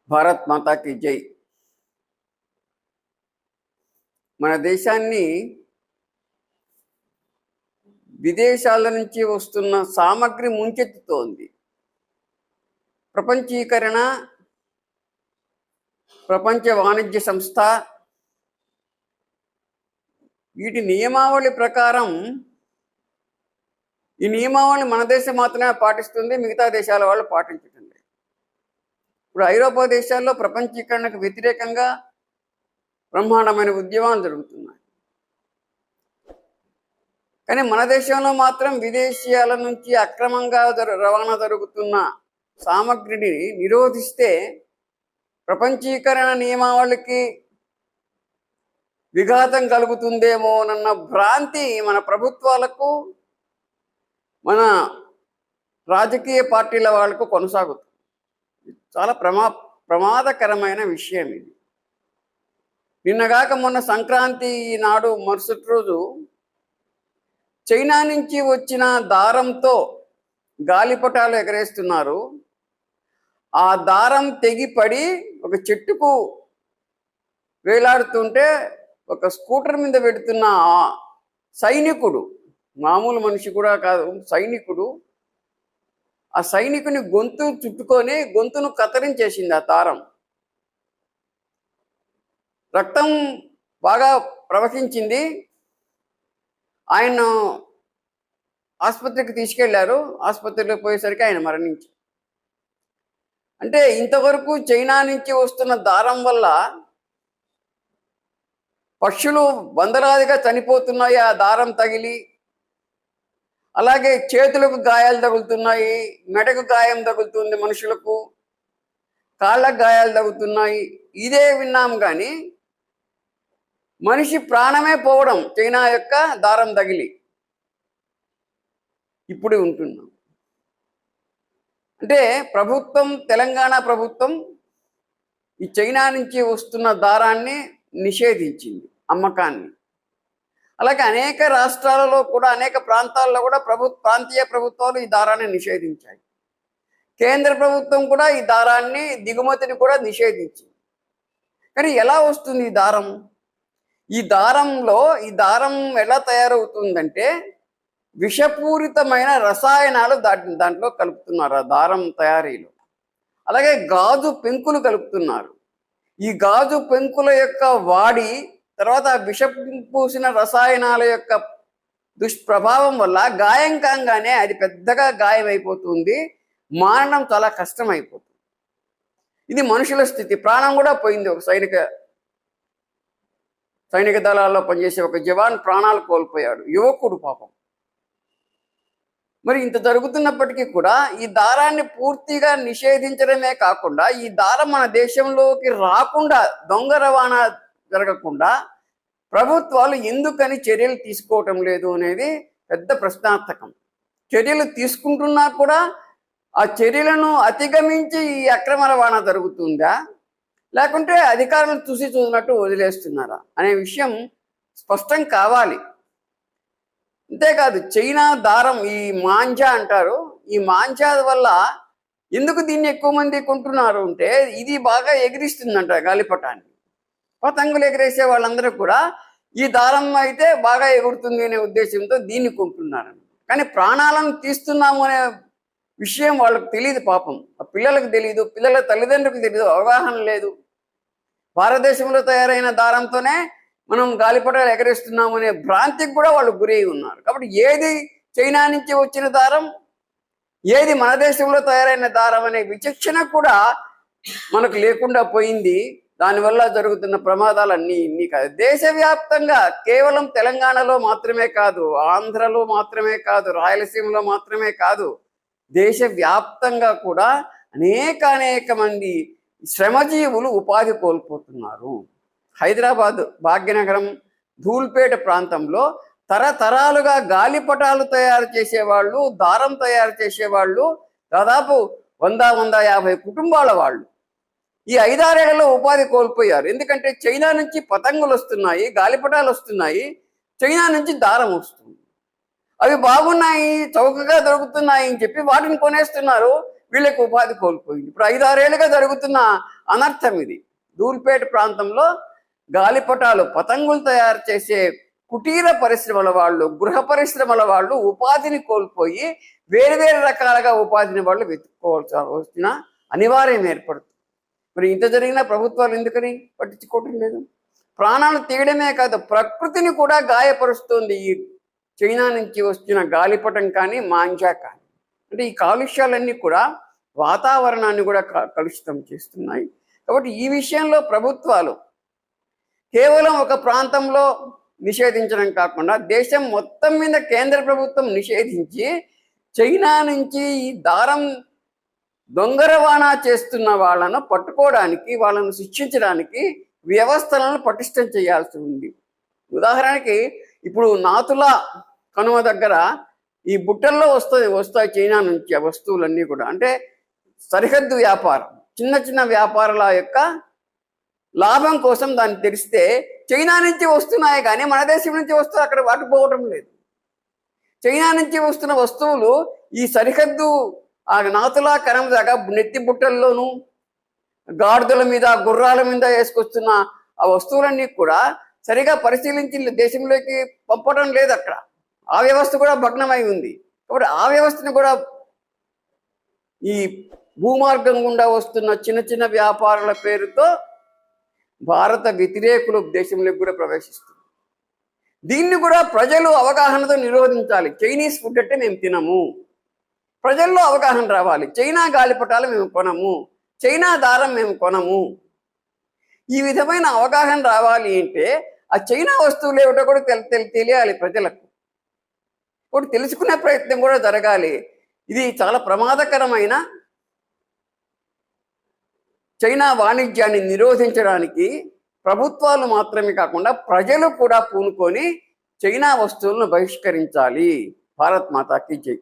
భారత్ మాతాకి జై. మన దేశాన్ని విదేశాల నుంచి వస్తున్న సామగ్రి ముంచెత్తుతోంది. ప్రపంచీకరణ, ప్రపంచ వాణిజ్య సంస్థ వీటి నియమావళి ప్రకారం ఈ నియమావళి మన దేశం మాత్రమే పాటిస్తుంది, మిగతా దేశాల వాళ్ళు పాటించటం లేదు. ఇప్పుడు ఐరోపా దేశాల్లో ప్రపంచీకరణకు వ్యతిరేకంగా బ్రహ్మాండమైన ఉద్యమాలు జరుగుతున్నాయి. కానీ మన దేశంలో మాత్రం విదేశీయాల నుంచి అక్రమంగా రవాణా జరుగుతున్న సామగ్రిని నిరోధిస్తే ప్రపంచీకరణ నియమావళికి విఘాతం కలుగుతుందేమోనన్న భ్రాంతి మన ప్రభుత్వాలకు, మన రాజకీయ పార్టీల వాళ్లకు కొనసాగుతుంది. చాలా ప్రమాదకరమైన విషయం ఇది. నిన్నగాక మొన్న సంక్రాంతి నాడు మరుసటి రోజు చైనా నుంచి వచ్చిన దారంతో గాలిపటాలు ఎగరేస్తున్నారు. ఆ దారం తెగిపడి ఒక చెట్టుకు వేలాడుతుంటే ఒక స్కూటర్ మీద పెడుతున్న సైనికుడు, మామూలు మనిషి కూడా కాదు, సైనికుడు, ఆ సైనికుని గొంతు చుట్టుకొని గొంతును కత్తిరించేసింది ఆ దారం. రక్తం బాగా ప్రవహించింది. ఆయన ఆసుపత్రికి తీసుకెళ్లారు. ఆసుపత్రిలో పోయేసరికి ఆయన మరణించారు. అంటే ఇంతవరకు చైనా నుంచి వస్తున్న దారం వల్ల పక్షులు వందలాదిగా చనిపోతున్నాయి ఆ దారం తగిలి. అలాగే చేతులకు గాయాలు తగులుతున్నాయి, మెడకు గాయం తగులుతుంది, మనుషులకు కాళ్ళకు గాయాలు తగులుతున్నాయి. ఇదే విన్నాం కానీ మనిషి ప్రాణమే పోవడం చైనా యొక్క దారం తగిలి ఇప్పుడు ఉంటున్నాం. అంటే ప్రభుత్వం, తెలంగాణ ప్రభుత్వం ఈ చైనా నుంచి వస్తున్న దారాన్ని నిషేధించింది, అమ్మకాన్ని. అలాగే అనేక రాష్ట్రాలలో కూడా, అనేక ప్రాంతాల్లో కూడా ప్రాంతీయ ప్రభుత్వాలు ఈ దారాన్ని నిషేధించాయి. కేంద్ర ప్రభుత్వం కూడా ఈ దారాన్ని, దిగుమతిని కూడా నిషేధించింది. కానీ ఎలా వస్తుంది ఈ దారం? ఈ దారం ఎలా తయారవుతుందంటే విషపూరితమైన రసాయనాలు దాంట్లో కలుపుతున్నారు ఆ దారం తయారీలో. అలాగే గాజు పెంకులు కలుపుతున్నారు. ఈ గాజు పెంకుల యొక్క వాడి తర్వాత విషపూసిన రసాయనాల యొక్క దుష్ప్రభావం వల్ల గాయం కాగానే అది పెద్దగా గాయం అయిపోతుంది, మారడం చాలా కష్టం అయిపోతుంది. ఇది మనుషుల స్థితి. ప్రాణం కూడా పోయింది. ఒక సైనిక దళాల్లో పనిచేసే ఒక జవాన్ ప్రాణాలు కోల్పోయాడు, యువకుడు పాపం. మరి ఇంత జరుగుతున్నప్పటికీ కూడా ఈ దారాన్ని పూర్తిగా నిషేధించడమే కాకుండా ఈ దారం మన దేశంలోకి రాకుండా, దొంగ రవాణా జరగకుండా ప్రభుత్వాలు ఎందుకని చర్యలు తీసుకోవటం లేదు అనేది పెద్ద ప్రశ్నార్థకం. చర్యలు తీసుకుంటున్నా కూడా ఆ చర్యలను అతిగమించి ఈ అక్రమ రవాణా జరుగుతుందా, లేకుంటే అధికారులు చూసినట్టు వదిలేస్తున్నారా అనే విషయం స్పష్టం కావాలి. అంతేకాదు, చైనా దారం, ఈ మాంజా అంటారు, ఈ మాంజా వల్ల ఎందుకు దీన్ని ఎక్కువ మంది కొంటున్నారు అంటే ఇది బాగా ఎగిరిస్తుందంట గాలిపటాన్ని. పతంగులు ఎగిరేసే వాళ్ళందరూ కూడా ఈ దారం అయితే బాగా ఎగురుతుంది అనే ఉద్దేశంతో దీన్ని కొంటున్నారు. కానీ ప్రాణాలను తీస్తున్నాము అనే విషయం వాళ్ళకి తెలియదు పాపం. ఆ పిల్లలకు తెలియదు, పిల్లల తల్లిదండ్రులకు తెలియదు, అవగాహన లేదు. భారతదేశంలో తయారైన దారంతోనే మనం గాలిపటాలు ఎగరేస్తున్నాము అనే భ్రాంతికి కూడా వాళ్ళు గురై ఉన్నారు. కాబట్టి ఏది చైనా నుంచి వచ్చిన దారం, ఏది మన దేశంలో తయారైన దారం అనే విచక్షణ కూడా మనకు లేకుండా పోయింది. దానివల్ల జరుగుతున్న ప్రమాదాలన్నీ ఇన్ని కాదు, దేశవ్యాప్తంగా కేవలం తెలంగాణలో మాత్రమే కాదు, ఆంధ్రలో మాత్రమే కాదు, రాయలసీమలో మాత్రమే కాదు, దేశవ్యాప్తంగా కూడా అనేక మంది శ్రమజీవులు ఉపాధి కోల్పోతున్నారు. హైదరాబాద్ భాగ్యనగరం, ధూల్పేట ప్రాంతంలో తరతరాలుగా గాలిపటాలు తయారు చేసేవాళ్ళు, దారం తయారు చేసేవాళ్ళు దాదాపు 100-150 కుటుంబాల వాళ్ళు ఈ 5-6 ఏళ్లలో ఉపాధి కోల్పోయారు. ఎందుకంటే చైనా నుంచి పతంగులు వస్తున్నాయి, గాలిపటాలు వస్తున్నాయి, చైనా నుంచి దారం వస్తుంది. అవి బాగున్నాయి, చౌకగా దొరుకుతున్నాయి అని చెప్పి వాటిని కొనేస్తున్నారు. వీళ్ళకి ఉపాధి కోల్పోయింది. ఇప్పుడు 5-6 ఏళ్ళుగా జరుగుతున్న అనర్థం ఇది. ధూల్పేట ప్రాంతంలో గాలిపటాలు పతంగులు తయారు చేసే కుటీర పరిశ్రమల వాళ్ళు, గృహ పరిశ్రమల వాళ్ళు ఉపాధిని కోల్పోయి వేరు రకాలుగా ఉపాధిని వాళ్ళు వెతుక్కోవాల్సి వచ్చిన అనివార్యం ఏర్పడుతుంది. మరి ఇంత జరిగినా ప్రభుత్వాలు ఎందుకని పట్టించుకోవటం లేదు? ప్రాణాలు తీయడమే కాదు, ప్రకృతిని కూడా గాయపరుస్తుంది ఈ చైనా నుంచి వచ్చిన గాలిపటం కానీ మాంజా కానీ. అంటే ఈ కాలుష్యాలన్నీ కూడా వాతావరణాన్ని కూడా కలుషితం చేస్తున్నాయి. కాబట్టి ఈ విషయంలో ప్రభుత్వాలు కేవలం ఒక ప్రాంతంలో నిషేధించడం కాకుండా దేశం మొత్తం మీద కేంద్ర ప్రభుత్వం నిషేధించి చైనా నుంచి ఈ దారం దొంగ రవాణా చేస్తున్న వాళ్ళను పట్టుకోవడానికి, వాళ్ళను శిక్షించడానికి వ్యవస్థలను పటిష్టం చేయాల్సి ఉంది. ఉదాహరణకి ఇప్పుడు నాతుల కనుమ దగ్గర ఈ బుట్టల్లో వస్తాయి చైనా నుంచి ఆ వస్తువులన్నీ కూడా. అంటే సరిహద్దు వ్యాపారం, చిన్న వ్యాపారాల యొక్క లాభం కోసం దాన్ని తెరిస్తే చైనా నుంచి వస్తున్నాయి కానీ మన దేశం నుంచి వస్తువు అక్కడ పట్టుకోవటం లేదు. చైనా నుంచి వస్తున్న వస్తువులు ఈ సరిహద్దు ఆ నాతుల కనుమ దాకా నెత్తి బుట్టల్లోనూ గాడిదల మీద గుర్రాల మీద వేసుకొస్తున్న ఆ వస్తువులన్నీ కూడా సరిగా పరిశీలించి దేశంలోకి పంపడం లేదు. అక్కడ ఆ వ్యవస్థ కూడా భగ్నమై ఉంది. కాబట్టి ఆ వ్యవస్థను కూడా ఈ భూమార్గం గుండా వస్తున్న చిన్న వ్యాపారాల పేరుతో భారత వ్యతిరేకులు దేశంలోకి కూడా ప్రవేశిస్తుంది. దీన్ని కూడా ప్రజలు అవగాహనతో నిరోధించాలి. చైనీస్ ఫుడ్ అంటే మేము తినము, ప్రజల్లో అవగాహన రావాలి. చైనా గాలిపటాలు మేము కొనము, చైనా దారం మేము కొనము. ఈ విధమైన అవగాహన రావాలి అంటే ఆ చైనా వస్తువులు ఏమిటో కూడా తెలియాలి ప్రజలకు. కూడా తెలుసుకునే ప్రయత్నం కూడా జరగాలి. ఇది చాలా ప్రమాదకరమైన చైనా వాణిజ్యాన్ని నిరోధించడానికి ప్రభుత్వాలు మాత్రమే కాకుండా ప్రజలు కూడా పూనుకొని చైనా వస్తువులను బహిష్కరించాలి. భారత్ మాతాకి జై.